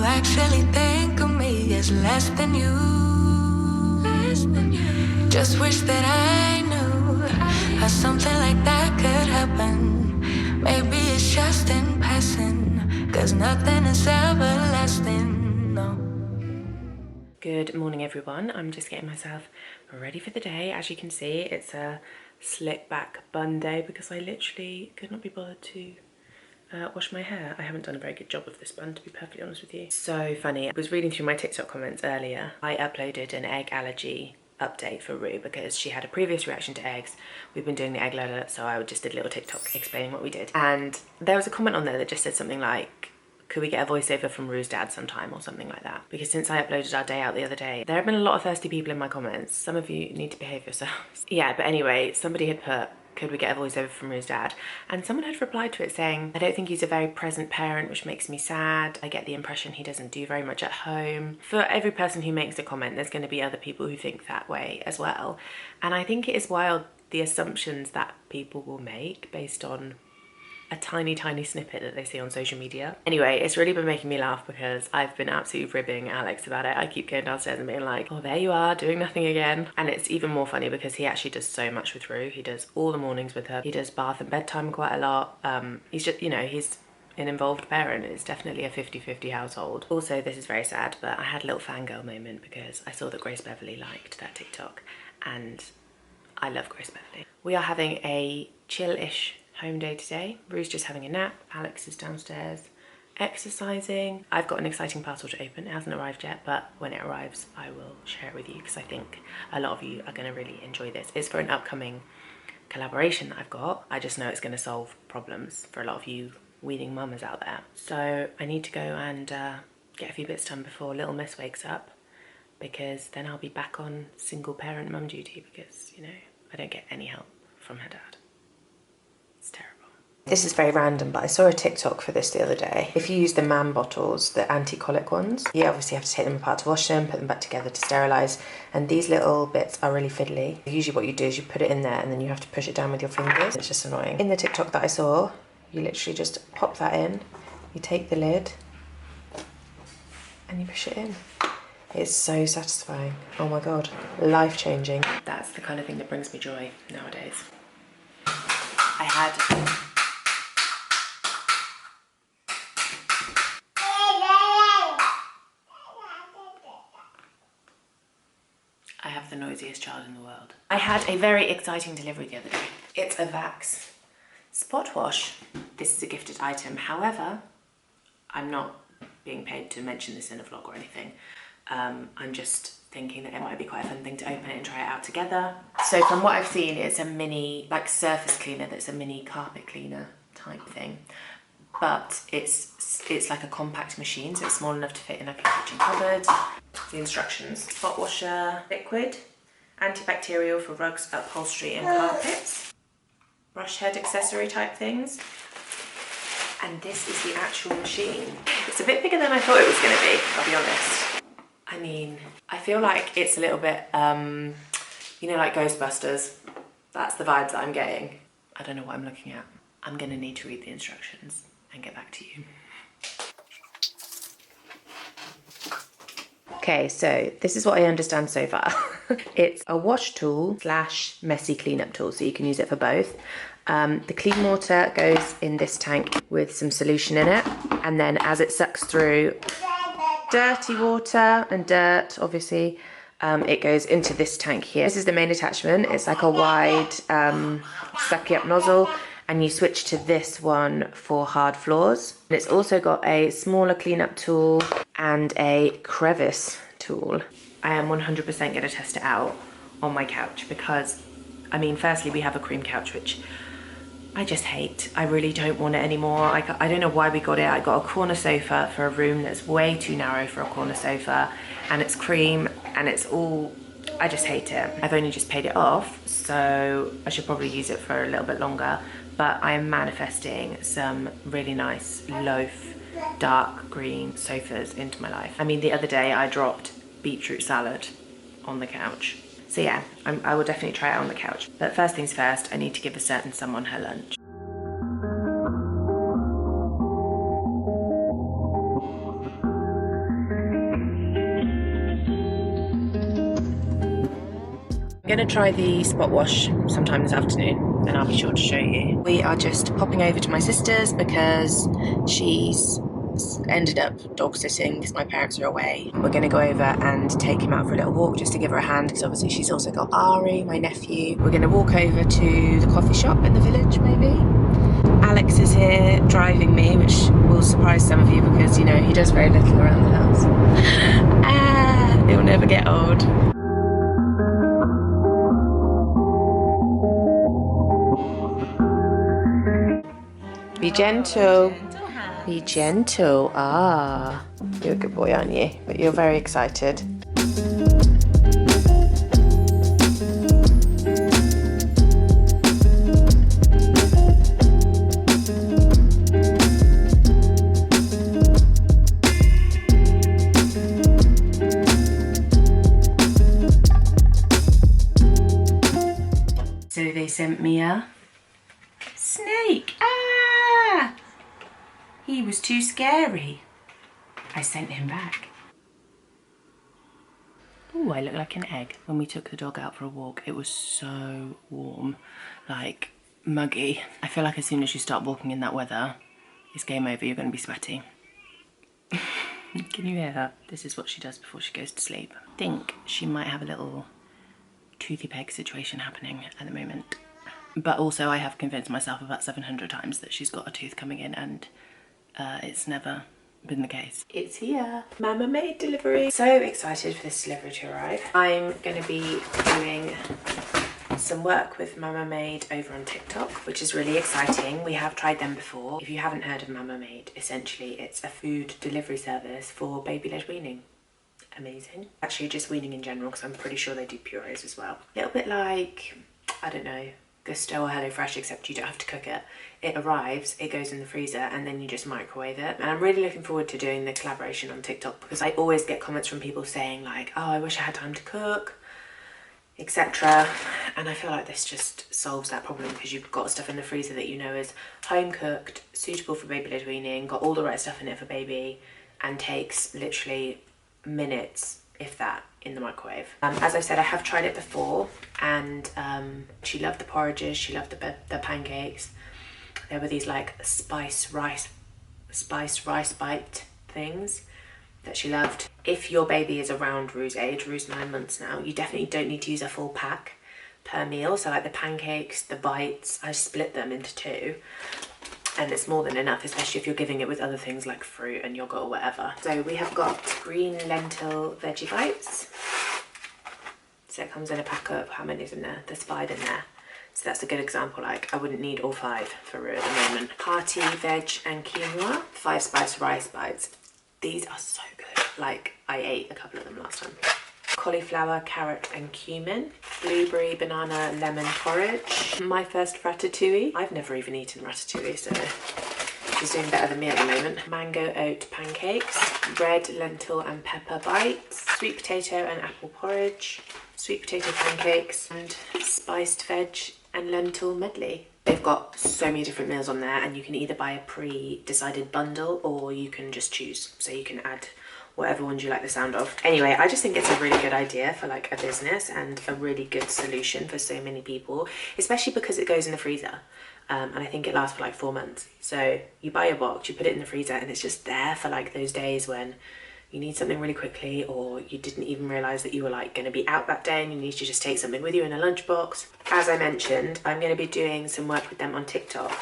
actually think of me as less than you. Just wish that I knew how something like that could happen. Maybe it's just in passing, 'cause nothing is everlasting, no. Good morning everyone. I'm just getting myself ready for the day. As you can see, it's a slick back bun day because I literally could not be bothered to wash my hair. I haven't done a very good job of this bun, to be perfectly honest with you. So funny. I was reading through my TikTok comments earlier. I uploaded an egg allergy update for Rue because she had a previous reaction to eggs. We've been doing the egg alert, so I just did a little TikTok explaining what we did. And there was a comment on there that just said something like, could we get a voiceover from Rue's dad sometime or something like that? Because since I uploaded our day out the other day, there have been a lot of thirsty people in my comments. Some of you need to behave yourselves. Yeah, but anyway, somebody had put, could we get a voiceover from Rue's dad? And someone had replied to it saying, I don't think he's a very present parent, which makes me sad. I get the impression he doesn't do very much at home. For every person who makes a comment, there's going to be other people who think that way as well. And I think it is wild, the assumptions that people will make based on a tiny snippet that they see on social media. Anyway, it's really been making me laugh because I've been absolutely ribbing Alex about it. I keep going downstairs and being like, oh, there you are, doing nothing again. And it's even more funny because he actually does so much with Rue. He does all the mornings with her. He does bath and bedtime quite a lot. He's just, you know, he's an involved parent. It's definitely a 50-50 household. Also, this is very sad, but I had a little fangirl moment because I saw that Grace Beverly liked that TikTok and I love Grace Beverly. We are having a chill-ish home day today. Rue's just having a nap. Alex is downstairs exercising. I've got an exciting parcel to open. It hasn't arrived yet, but when it arrives, I will share it with you because I think a lot of you are going to really enjoy this. It's for an upcoming collaboration that I've got. I just know it's going to solve problems for a lot of you weaning mamas out there. So I need to go and get a few bits done before little miss wakes up, because then I'll be back on single parent mum duty because, you know, I don't get any help from her dad. It's terrible. This is very random, but I saw a TikTok for this the other day. If you use the MAM bottles, the anti-colic ones, you obviously have to take them apart to wash them, put them back together to sterilise, and these little bits are really fiddly. Usually what you do is you put it in there and then you have to push it down with your fingers. It's just annoying. In the TikTok that I saw, you literally just pop that in, you take the lid, and you push it in. It's so satisfying. Oh my God, life-changing. That's the kind of thing that brings me joy nowadays. I have the noisiest child in the world. I had a very exciting delivery the other day. It's a Vax spotwash. This is a gifted item. However, I'm not being paid to mention this in a vlog or anything. I'm just thinking that it might be quite a fun thing to open it and try it out together. So from what I've seen, it's a mini, like, surface cleaner that's a mini carpet cleaner type thing. But it's like a compact machine, so it's small enough to fit in like a kitchen cupboard. The instructions: spot washer liquid, antibacterial for rugs, upholstery and carpets, brush head accessory type things. And this is the actual machine. It's a bit bigger than I thought it was going to be, I'll be honest. I mean, I feel like it's a little bit, you know, like Ghostbusters. That's the vibes that I'm getting. I don't know what I'm looking at. I'm going to need to read the instructions and get back to you. Okay, so this is what I understand so far. It's a wash tool / messy cleanup tool, so you can use it for both. The clean water goes in this tank with some solution in it, and then as it sucks through dirty water and dirt, obviously, it goes into this tank here. This is the main attachment. It's like a wide sucky up nozzle, and you switch to this one for hard floors. And it's also got a smaller cleanup tool and a crevice tool. I am 100% going to test it out on my couch because, I mean, firstly, we have a cream couch, which I just hate. I really don't want it anymore. I don't know why we got it. I got a corner sofa for a room that's way too narrow for a corner sofa, and it's cream and it's all, I just hate it. I've only just paid it off, so I should probably use it for a little bit longer, but I am manifesting some really nice loaf dark green sofas into my life. I mean, the other day I dropped beetroot salad on the couch. So yeah, I will definitely try it on the couch. But first things first, I need to give a certain someone her lunch. I'm going to try the spot wash sometime this afternoon, and I'll be sure to show you. We are just popping over to my sister's because she's ended up dog sitting because my parents are away. We're going to go over and take him out for a little walk just to give her a hand, because obviously she's also got Ari, my nephew. We're going to walk over to the coffee shop in the village maybe. Alex is here driving me, which will surprise some of you because, you know, he does very little around the house. It'll never get old. Be gentle. Be gentle. You're a good boy, aren't you? But you're very excited. So they sent me a snake. He was too scary. I sent him back. Ooh, I look like an egg. When we took the dog out for a walk, it was so warm, like muggy. I feel like as soon as you start walking in that weather, it's game over, you're gonna be sweaty. Can you hear her? This is what she does before she goes to sleep. I think she might have a little toothy peg situation happening at the moment. But also I have convinced myself about 700 times that she's got a tooth coming in, and it's never been the case. It's here. Mamamade delivery. So excited for this delivery to arrive. I'm going to be doing some work with Mamamade over on TikTok, which is really exciting. We have tried them before. If you haven't heard of Mamamade, essentially it's a food delivery service for baby-led weaning. Amazing. Actually just weaning in general, because I'm pretty sure they do purees as well. A little bit like, I don't know, Gusto or HelloFresh, except you don't have to cook it. It arrives, it goes in the freezer, and then you just microwave it. And I'm really looking forward to doing the collaboration on TikTok, because I always get comments from people saying like, oh, I wish I had time to cook, etc. And I feel like this just solves that problem, because you've got stuff in the freezer that you know is home cooked, suitable for baby-led weaning, got all the right stuff in it for baby, and takes literally minutes, if that, in the microwave. As I said, I have tried it before, and she loved the porridges, she loved the pancakes. There were these like spiced rice bite things that she loved. If your baby is around Rue's age, Rue's 9 months now, you definitely don't need to use a full pack per meal. So like the pancakes, the bites, I split them into 2. And it's more than enough, especially if you're giving it with other things like fruit and yogurt or whatever. So we have got green lentil veggie bites. So it comes in a pack of, how many is in there? There's 5 in there. So that's a good example, like I wouldn't need all 5 for Rue at the moment. Hearty veg and quinoa, 5 spice rice bites. These are so good. Like I ate a couple of them last time. Cauliflower, carrot and cumin. Blueberry, banana, lemon porridge. My first ratatouille. I've never even eaten ratatouille, so she's doing better than me at the moment. Mango oat pancakes. Red lentil and pepper bites. Sweet potato and apple porridge. Sweet potato pancakes. And spiced veg and lentil medley. They've got so many different meals on there, and you can either buy a pre-decided bundle or you can just choose. So you can add whatever ones you like the sound of. Anyway, I just think it's a really good idea for like a business, and a really good solution for so many people, especially because it goes in the freezer. And I think it lasts for like 4 months. So you buy a box, you put it in the freezer, and it's just there for like those days when you need something really quickly, or you didn't even realize that you were like going to be out that day and you need to just take something with you in a lunchbox. As I mentioned, I'm going to be doing some work with them on TikTok,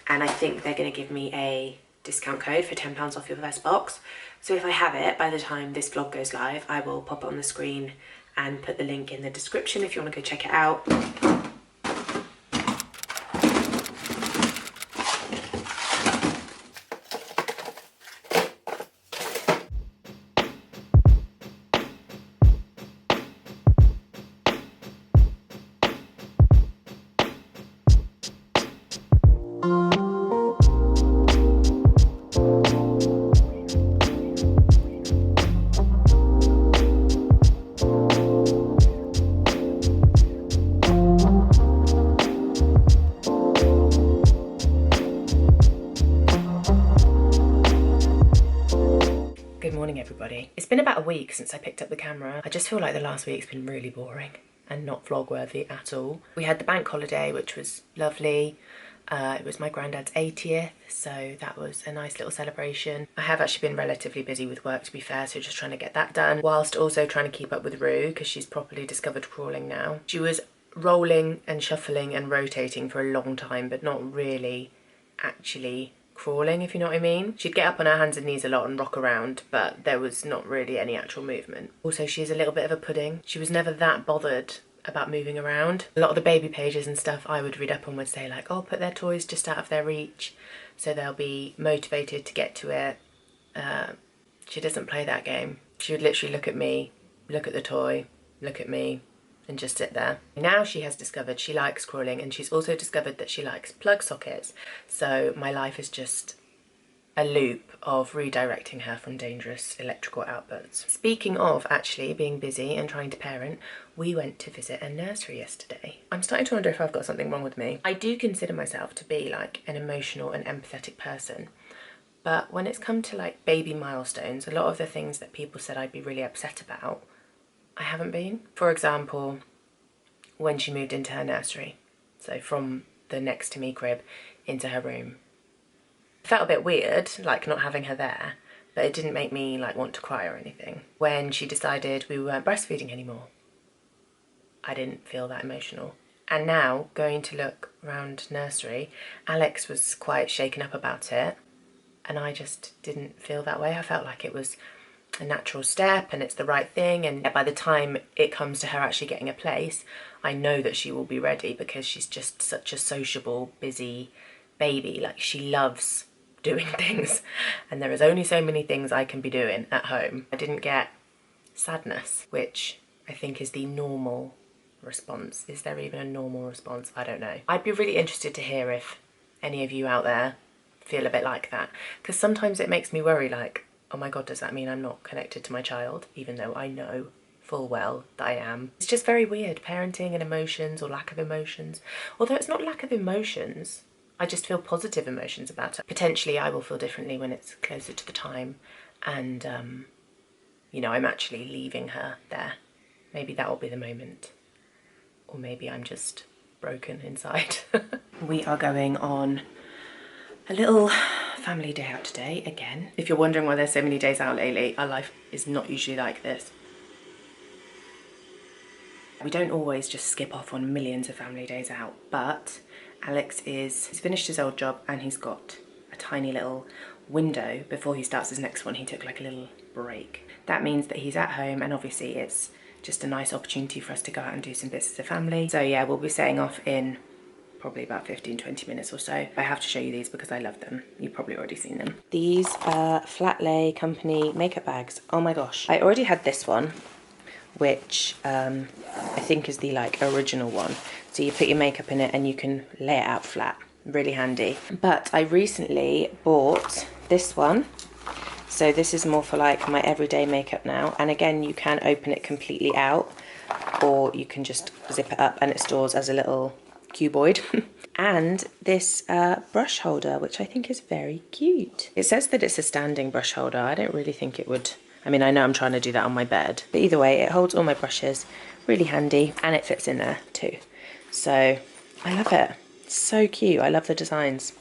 and I think they're going to give me a discount code for £10 off your first box. So if I have it by the time this vlog goes live, I will pop it on the screen and put the link in the description if you want to go check it out. Good morning, everybody. It's been about a week since I picked up the camera. I just feel like the last week's been really boring. and not vlog worthy at all. We had the bank holiday, which was lovely. It was my granddad's 80th, so that was a nice little celebration. I have actually been relatively busy with work, to be fair, so just trying to get that done, whilst also trying to keep up with Rue, because she's properly discovered crawling now. She was rolling and shuffling and rotating for a long time, but not really actually crawling, if you know what I mean. She'd get up on her hands and knees a lot and rock around, but there was not really any actual movement. Also, she's a little bit of a pudding. She was never that bothered about moving around. A lot of the baby pages and stuff I would read up on would say like, oh, put their toys just out of their reach so they'll be motivated to get to it. She doesn't play that game. She would literally look at me, look at the toy, look at me, and just sit there. Now she has discovered she likes crawling, and she's also discovered that she likes plug sockets. So my life is just a loop of redirecting her from dangerous electrical outputs. Speaking of actually being busy and trying to parent, we went to visit a nursery yesterday. I'm starting to wonder if I've got something wrong with me. I do consider myself to be like an emotional and empathetic person, but when it's come to like baby milestones, a lot of the things that people said I'd be really upset about, I haven't been. For example, when she moved into her nursery, so from the next to me crib into her room. It felt a bit weird, like not having her there, but it didn't make me like want to cry or anything. When she decided we weren't breastfeeding anymore, I didn't feel that emotional. And now, going to look around nursery, Alex was quite shaken up about it, and I just didn't feel that way. I felt like it was a natural step and it's the right thing, and by the time it comes to her actually getting a place, I know that she will be ready because she's just such a sociable, busy baby. Like, she loves doing things, and there is only so many things I can be doing at home. I didn't get sadness, which I think is the normal response. Is there even a normal response? I don't know. I'd be really interested to hear if any of you out there feel a bit like that, because sometimes it makes me worry, like, oh my god, does that mean I'm not connected to my child, even though I know full well that I am. It's just very weird, parenting and emotions, or lack of emotions. Although it's not lack of emotions, I just feel positive emotions about it. Potentially I will feel differently when it's closer to the time and, you know, I'm actually leaving her there. Maybe that will be the moment. Or maybe I'm just broken inside. We are going on a little family day out today again. If you're wondering why there's so many days out lately, our life is not usually like this. We don't always just skip off on millions of family days out, but he's finished his old job and he's got a tiny little window before he starts his next one. He took like a little break. That means that he's at home, and obviously it's just a nice opportunity for us to go out and do some bits as a family. So yeah, we'll be setting off in probably about 15-20 minutes or so. I have to show you these because I love them. You've probably already seen them. These are Flat Lay Company makeup bags. Oh my gosh. I already had this one, which I think is the like original one. So you put your makeup in it and you can lay it out flat. Really handy. But I recently bought this one. So this is more for like my everyday makeup now. And again, you can open it completely out, or you can just zip it up and it stores as a little cuboid. And this brush holder, which I think is very cute. It says that it's a standing brush holder. I don't really think it would. I mean, I know I'm trying to do that on my bed, but either way, it holds all my brushes, really handy, and it fits in there too. So I love it. It's so cute. I love the designs.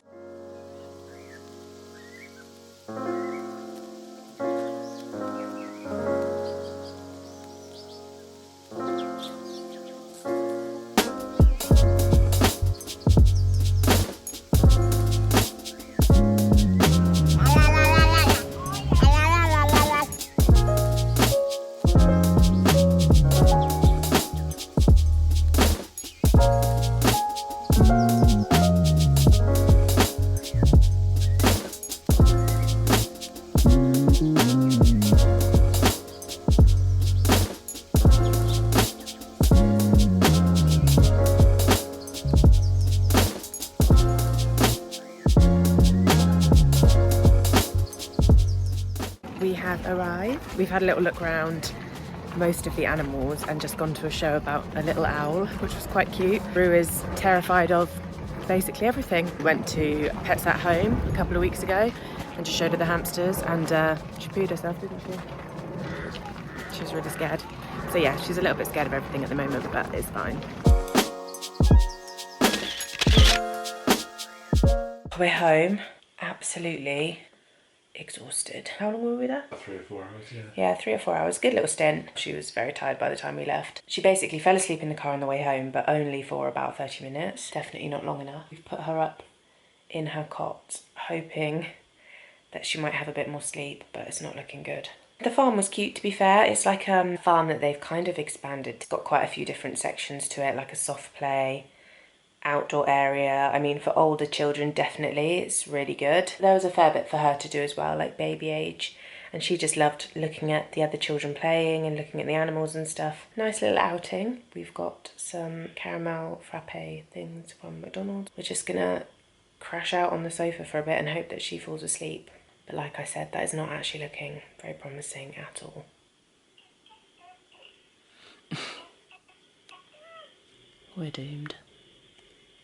Arrived. We've had a little look around most of the animals and just gone to a show about a little owl, which was quite cute. Rue is terrified of basically everything. We went to Pets at Home a couple of weeks ago and just showed her the hamsters, and she pooed herself, didn't she? She was really scared. So yeah, she's a little bit scared of everything at the moment, but it's fine. We're home, absolutely exhausted. How long were we there? 3 or 4 hours, yeah. Yeah, 3 or 4 hours. Good little stint. She was very tired by the time we left. She basically fell asleep in the car on the way home, but only for about 30 minutes. Definitely not long enough. We've put her up in her cot, hoping that she might have a bit more sleep, but it's not looking good. The farm was cute, to be fair. It's like a farm that they've kind of expanded. It's got quite a few different sections to it, like a soft play, outdoor area. I mean, for older children, definitely, it's really good. There was a fair bit for her to do as well, like baby age. And she just loved looking at the other children playing and looking at the animals and stuff. Nice little outing. We've got some caramel frappe things from McDonald's. We're just gonna crash out on the sofa for a bit and hope that she falls asleep. But like I said, that is not actually looking very promising at all. We're doomed.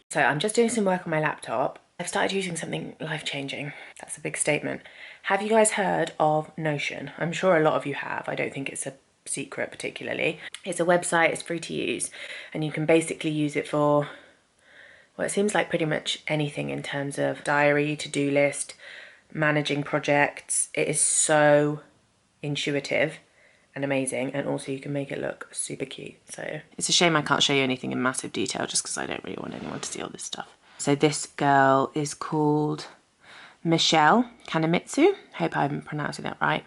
So I'm just doing some work on my laptop. I've started using something life-changing. That's a big statement. Have you guys heard of Notion? I'm sure a lot of you have. I don't think it's a secret particularly. It's a website, it's free to use, and you can basically use it for, well, it seems like pretty much anything in terms of diary, to-do list, managing projects. It is so intuitive and amazing, and also you can make it look super cute. So it's a shame I can't show you anything in massive detail just because I don't really want anyone to see all this stuff. So this girl is called Michelle Kanemitsu. Hope I'm pronouncing that right.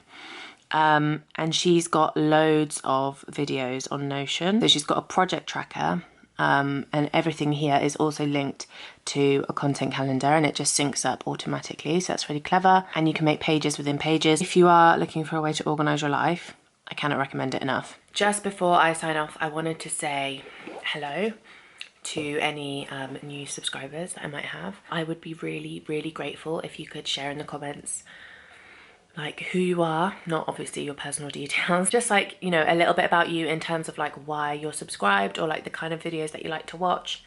And she's got loads of videos on Notion. So she's got a project tracker, and everything here is also linked to a content calendar, and it just syncs up automatically. So that's really clever. And you can make pages within pages. If you are looking for a way to organize your life, I cannot recommend it enough. Just before I sign off, I wanted to say hello to any new subscribers that I might have. I would be really, really grateful if you could share in the comments like who you are, not obviously your personal details, just like, you know, a little bit about you in terms of like why you're subscribed or like the kind of videos that you like to watch.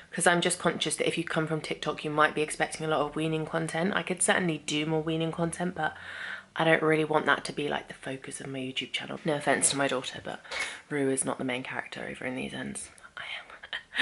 Because I'm just conscious that if you come from TikTok, you might be expecting a lot of weaning content. I could certainly do more weaning content, but I don't really want that to be like the focus of my YouTube channel. No offense to my daughter, but Rue is not the main character over in these ends. I am.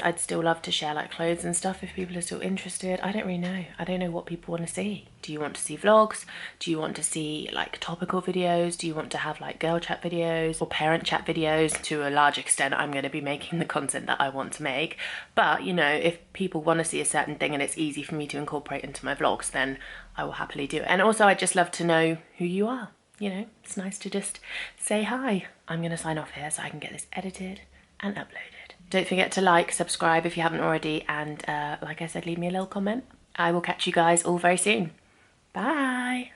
I'd still love to share like clothes and stuff if people are still interested. I don't really know. I don't know what people want to see. Do you want to see vlogs? Do you want to see like topical videos? Do you want to have like girl chat videos or parent chat videos? To a large extent, I'm going to be making the content that I want to make. But, you know, if people want to see a certain thing and it's easy for me to incorporate into my vlogs, then I will happily do it. And also, I'd just love to know who you are. You know, it's nice to just say hi. I'm going to sign off here so I can get this edited and uploaded. Don't forget to like, subscribe if you haven't already, and like I said, leave me a little comment. I will catch you guys all very soon. Bye.